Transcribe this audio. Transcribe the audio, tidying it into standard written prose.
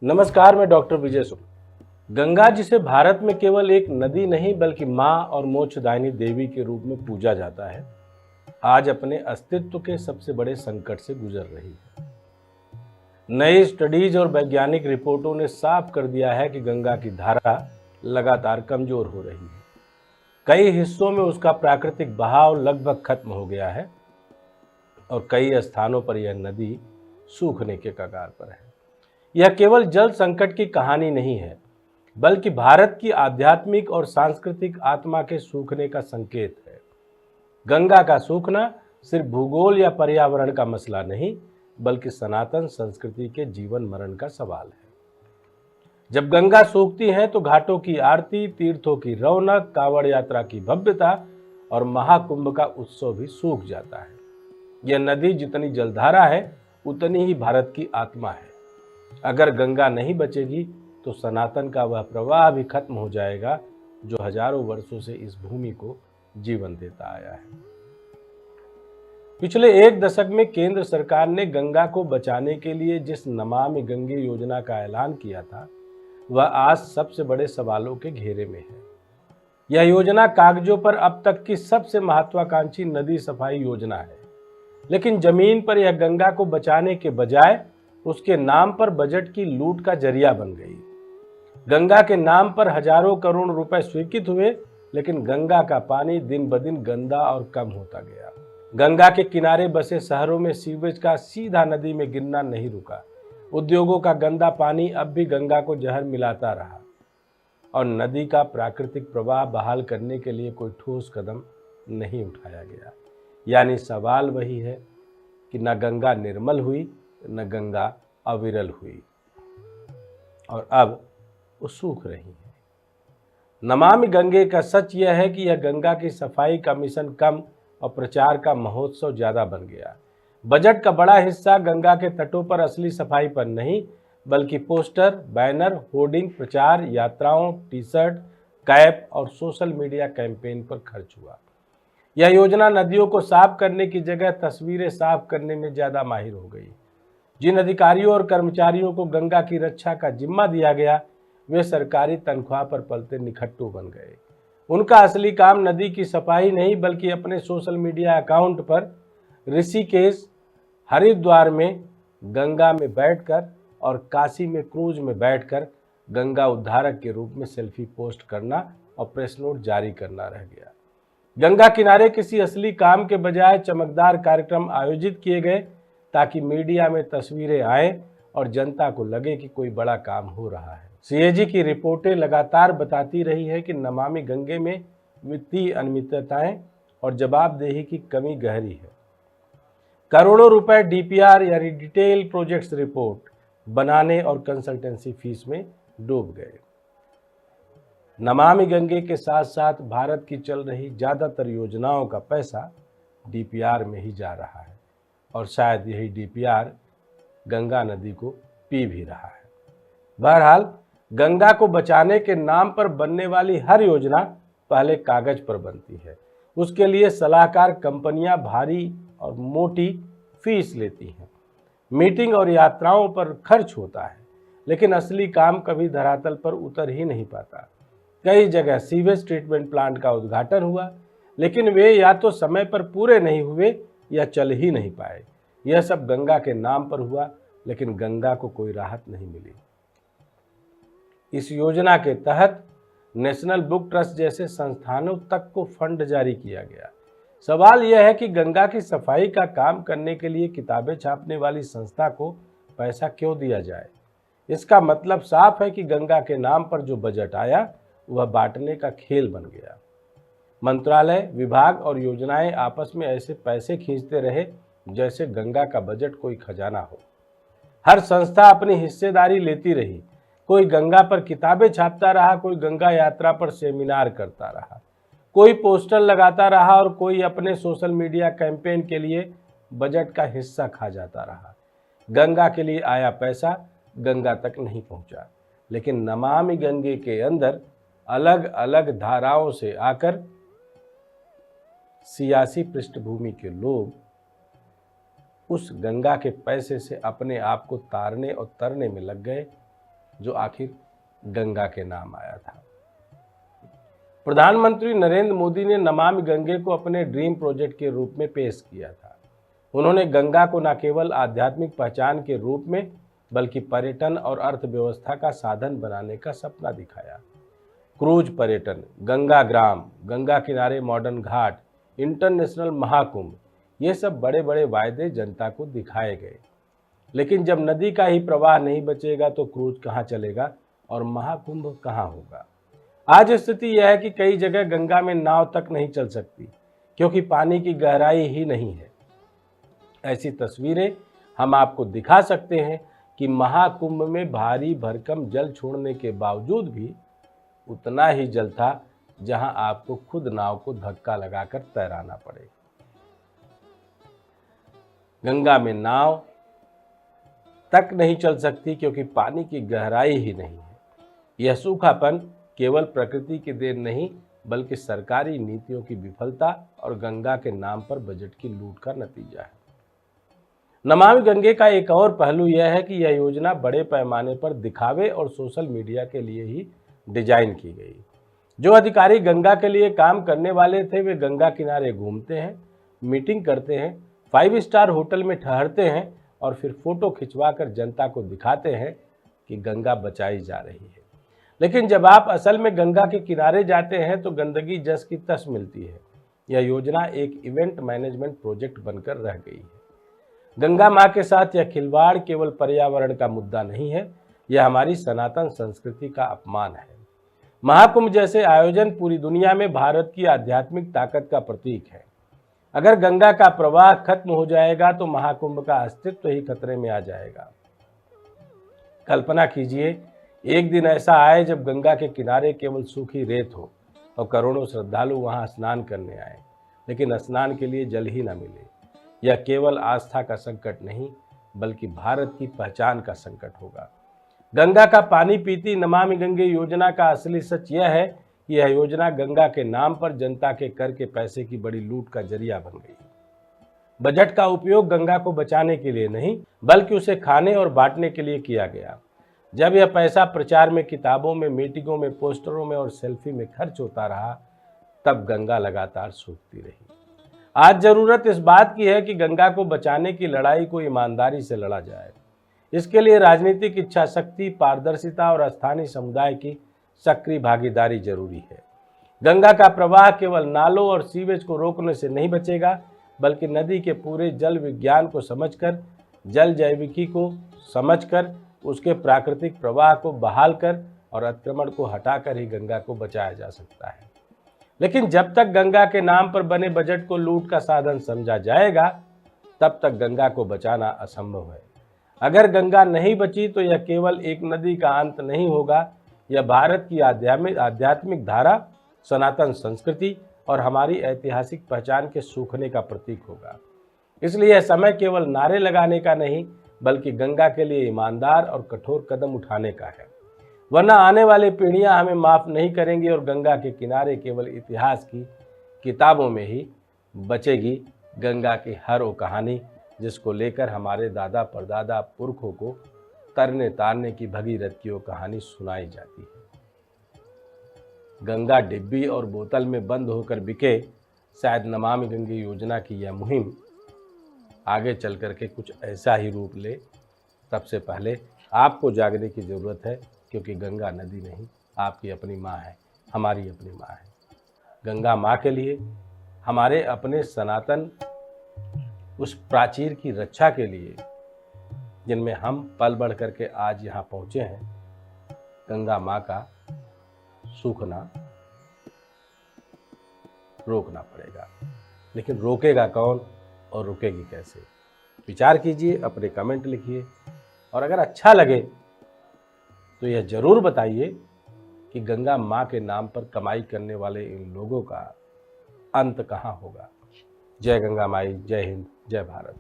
नमस्कार, मैं डॉक्टर विजय सुख। गंगा जिसे भारत में केवल एक नदी नहीं बल्कि माँ और मोक्षदायिनी देवी के रूप में पूजा जाता है, आज अपने अस्तित्व के सबसे बड़े संकट से गुजर रही है। नई स्टडीज और वैज्ञानिक रिपोर्टों ने साफ कर दिया है कि गंगा की धारा लगातार कमजोर हो रही है। कई हिस्सों में उसका प्राकृतिक बहाव लगभग खत्म हो गया है और कई स्थानों पर यह नदी सूखने के कगार पर है। यह केवल जल संकट की कहानी नहीं है, बल्कि भारत की आध्यात्मिक और सांस्कृतिक आत्मा के सूखने का संकेत है। गंगा का सूखना सिर्फ भूगोल या पर्यावरण का मसला नहीं, बल्कि सनातन संस्कृति के जीवन मरण का सवाल है। जब गंगा सूखती है तो घाटों की आरती, तीर्थों की रौनक, कांवड़ यात्रा की भव्यता और महाकुंभ का उत्सव भी सूख जाता है। यह नदी जितनी जलधारा है, उतनी ही भारत की आत्मा है। अगर गंगा नहीं बचेगी तो सनातन का वह प्रवाह भी खत्म हो जाएगा, जो हजारों वर्षों से इस भूमि को जीवन देता आया है। पिछले एक दशक में केंद्र सरकार ने गंगा को बचाने के लिए जिस नमामि गंगे योजना का ऐलान किया था, वह आज सबसे बड़े सवालों के घेरे में है। यह योजना कागजों पर अब तक की सबसे महत्वाकांक्षी नदी सफाई योजना है, लेकिन जमीन पर यह गंगा को बचाने के बजाय उसके नाम पर बजट की लूट का जरिया बन गई। गंगा के नाम पर हजारों करोड़ रुपए स्वीकृत हुए, लेकिन गंगा का पानी दिन ब दिन गंदा और कम होता गया। गंगा के किनारे बसे शहरों में सीवेज का सीधा नदी में गिरना नहीं रुका। उद्योगों का गंदा पानी अब भी गंगा को जहर मिलाता रहा और नदी का प्राकृतिक प्रवाह बहाल करने के लिए कोई ठोस कदम नहीं उठाया गया। यानी सवाल वही है कि न गंगा निर्मल हुई, न गंगा अविरल हुई, और अब वो सूख रही है। नमामि गंगे का सच यह है कि यह गंगा की सफाई का मिशन कम और प्रचार का महोत्सव ज्यादा बन गया। बजट का बड़ा हिस्सा गंगा के तटों पर असली सफाई पर नहीं, बल्कि पोस्टर, बैनर, होर्डिंग, प्रचार यात्राओं, टी शर्ट, कैप और सोशल मीडिया कैंपेन पर खर्च हुआ। यह योजना नदियों को साफ करने की जगह तस्वीरें साफ करने में ज्यादा माहिर हो गई। जिन अधिकारियों और कर्मचारियों को गंगा की रक्षा का जिम्मा दिया गया, वे सरकारी तनख्वाह पर पलते निखट्टू बन गए। उनका असली काम नदी की सफाई नहीं, बल्कि अपने सोशल मीडिया अकाउंट पर ऋषिकेश, हरिद्वार में गंगा में बैठकर और काशी में क्रूज में बैठकर गंगा उद्धारक के रूप में सेल्फी पोस्ट करना और प्रेस नोट जारी करना रह गया। गंगा किनारे किसी असली काम के बजाय चमकदार कार्यक्रम आयोजित किए गए, ताकि मीडिया में तस्वीरें आए और जनता को लगे कि कोई बड़ा काम हो रहा है। सीएजी की रिपोर्टें लगातार बताती रही है कि नमामि गंगे में वित्तीय अनियमितताएं और जवाबदेही की कमी गहरी है। करोड़ों रुपए डीपीआर यानी डिटेल प्रोजेक्ट्स रिपोर्ट बनाने और कंसल्टेंसी फीस में डूब गए। नमामि गंगे के साथ साथ भारत की चल रही ज्यादातर योजनाओं का पैसा डीपीआर में ही जा रहा है, और शायद यही डीपीआर गंगा नदी को पी भी रहा है। बहरहाल, गंगा को बचाने के नाम पर बनने वाली हर योजना पहले कागज पर बनती है। उसके लिए सलाहकार कंपनियां भारी और मोटी फीस लेती हैं। मीटिंग और यात्राओं पर खर्च होता है, लेकिन असली काम कभी धरातल पर उतर ही नहीं पाता। कई जगह सीवेज ट्रीटमेंट प्लांट का उद्घाटन हुआ, लेकिन वे या तो समय पर पूरे नहीं हुए या चल ही नहीं पाए। यह सब गंगा के नाम पर हुआ, लेकिन गंगा को कोई राहत नहीं मिली। इस योजना के तहत नेशनल बुक ट्रस्ट जैसे संस्थानों तक को फंड जारी किया गया। सवाल यह है कि गंगा की सफाई का काम करने के लिए किताबें छापने वाली संस्था को पैसा क्यों दिया जाए। इसका मतलब साफ है कि गंगा के नाम पर जो बजट आया, वह बांटने का खेल बन गया। मंत्रालय, विभाग और योजनाएं आपस में ऐसे पैसे खींचते रहे जैसे गंगा का बजट कोई खजाना हो। हर संस्था अपनी हिस्सेदारी लेती रही। कोई गंगा पर किताबें छापता रहा, कोई गंगा यात्रा पर सेमिनार करता रहा, कोई पोस्टर लगाता रहा और कोई अपने सोशल मीडिया कैंपेन के लिए बजट का हिस्सा खा जाता रहा। गंगा के लिए आया पैसा गंगा तक नहीं पहुंचा, लेकिन नमामि गंगे के अंदर अलग अलग धाराओं से आकर सियासी पृष्ठभूमि के लोग उस गंगा के पैसे से अपने आप को तारने और तरने में लग गए जो आखिर गंगा के नाम आया था। प्रधानमंत्री नरेंद्र मोदी ने नमामि गंगे को अपने ड्रीम प्रोजेक्ट के रूप में पेश किया था। उन्होंने गंगा को न केवल आध्यात्मिक पहचान के रूप में बल्कि पर्यटन और अर्थव्यवस्था का साधन बनाने का सपना दिखाया। क्रूज पर्यटन, गंगा ग्राम, गंगा किनारे मॉडर्न घाट, इंटरनेशनल महाकुंभ, ये सब बड़े बड़े वायदे जनता को दिखाए गए। लेकिन जब नदी का ही प्रवाह नहीं बचेगा तो क्रूज कहाँ चलेगा और महाकुंभ कहाँ होगा। आज स्थिति यह है कि कई जगह गंगा में नाव तक नहीं चल सकती क्योंकि पानी की गहराई ही नहीं है। ऐसी तस्वीरें हम आपको दिखा सकते हैं कि महाकुंभ में भारी भरकम जल छोड़ने के बावजूद भी उतना ही जल था जहां आपको खुद नाव को धक्का लगाकर तैराना पड़े। गंगा में नाव तक नहीं चल सकती क्योंकि पानी की गहराई ही नहीं है। यह सूखापन केवल प्रकृति की देन नहीं बल्कि सरकारी नीतियों की विफलता और गंगा के नाम पर बजट की लूट का नतीजा है। नमामि गंगे का एक और पहलू यह है कि यह योजना बड़े पैमाने पर दिखावे और सोशल मीडिया के लिए ही डिजाइन की गई। जो अधिकारी गंगा के लिए काम करने वाले थे वे गंगा किनारे घूमते हैं, मीटिंग करते हैं, 5 स्टार होटल में ठहरते हैं और फिर फोटो खिंचवाकर जनता को दिखाते हैं कि गंगा बचाई जा रही है। लेकिन जब आप असल में गंगा के किनारे जाते हैं तो गंदगी जस की तस मिलती है। यह योजना एक इवेंट मैनेजमेंट प्रोजेक्ट बनकर रह गई है। गंगा माँ के साथ यह खिलवाड़ केवल पर्यावरण का मुद्दा नहीं है, यह हमारी सनातन संस्कृति का अपमान है। महाकुंभ जैसे आयोजन पूरी दुनिया में भारत की आध्यात्मिक ताकत का प्रतीक है। अगर गंगा का प्रवाह खत्म हो जाएगा तो महाकुंभ का अस्तित्व ही खतरे में आ जाएगा। कल्पना कीजिए, एक दिन ऐसा आए जब गंगा के किनारे केवल सूखी रेत हो और करोड़ों श्रद्धालु वहां स्नान करने आए, लेकिन स्नान के लिए जल ही न मिले। यह केवल आस्था का संकट नहीं बल्कि भारत की पहचान का संकट होगा। गंगा का पानी पीती नमामि गंगे योजना का असली सच यह है कि यह योजना गंगा के नाम पर जनता के कर के पैसे की बड़ी लूट का जरिया बन गई। बजट का उपयोग गंगा को बचाने के लिए नहीं बल्कि उसे खाने और बांटने के लिए किया गया। जब यह पैसा प्रचार में, किताबों में, मीटिंगों में, पोस्टरों में और सेल्फी में खर्च होता रहा, तब गंगा लगातार सूखती रही। आज जरूरत इस बात की है कि गंगा को बचाने की लड़ाई को ईमानदारी से लड़ा जाए। इसके लिए राजनीतिक इच्छा शक्ति, पारदर्शिता और स्थानीय समुदाय की सक्रिय भागीदारी जरूरी है। गंगा का प्रवाह केवल नालों और सीवेज को रोकने से नहीं बचेगा बल्कि नदी के पूरे जल विज्ञान को समझकर, जल जैविकी को समझकर, उसके प्राकृतिक प्रवाह को बहाल कर और अतिक्रमण को हटाकर ही गंगा को बचाया जा सकता है। लेकिन जब तक गंगा के नाम पर बने बजट को लूट का साधन समझा जाएगा तब तक गंगा को बचाना असंभव है। अगर गंगा नहीं बची तो यह केवल एक नदी का अंत नहीं होगा, यह भारत की आध्यात्मिक धारा, सनातन संस्कृति और हमारी ऐतिहासिक पहचान के सूखने का प्रतीक होगा। इसलिए यह समय केवल नारे लगाने का नहीं बल्कि गंगा के लिए ईमानदार और कठोर कदम उठाने का है, वरना आने वाली पीढ़ियां हमें माफ नहीं करेंगी और गंगा के किनारे केवल इतिहास की किताबों में ही बचेगी गंगा की हर वो कहानी जिसको लेकर हमारे दादा परदादा पुरखों को तरने तारने की भगीरथ की वो कहानी सुनाई जाती है। गंगा डिब्बी और बोतल में बंद होकर बिके, शायद नमामि गंगे योजना की यह मुहिम आगे चल कर के कुछ ऐसा ही रूप ले। सबसे पहले आपको जागने की ज़रूरत है क्योंकि गंगा नदी नहीं, आपकी अपनी माँ है, हमारी अपनी माँ है। गंगा माँ के लिए, हमारे अपने सनातन उस प्राचीर की रक्षा के लिए जिनमें हम पल बढ़ करके आज यहाँ पहुँचे हैं, गंगा माँ का सूखना रोकना पड़ेगा। लेकिन रोकेगा कौन और रुकेगी कैसे? विचार कीजिए, अपने कमेंट लिखिए और अगर अच्छा लगे तो यह जरूर बताइए कि गंगा माँ के नाम पर कमाई करने वाले इन लोगों का अंत कहाँ होगा। जय गंगा माई, जय हिंद, जय भारत।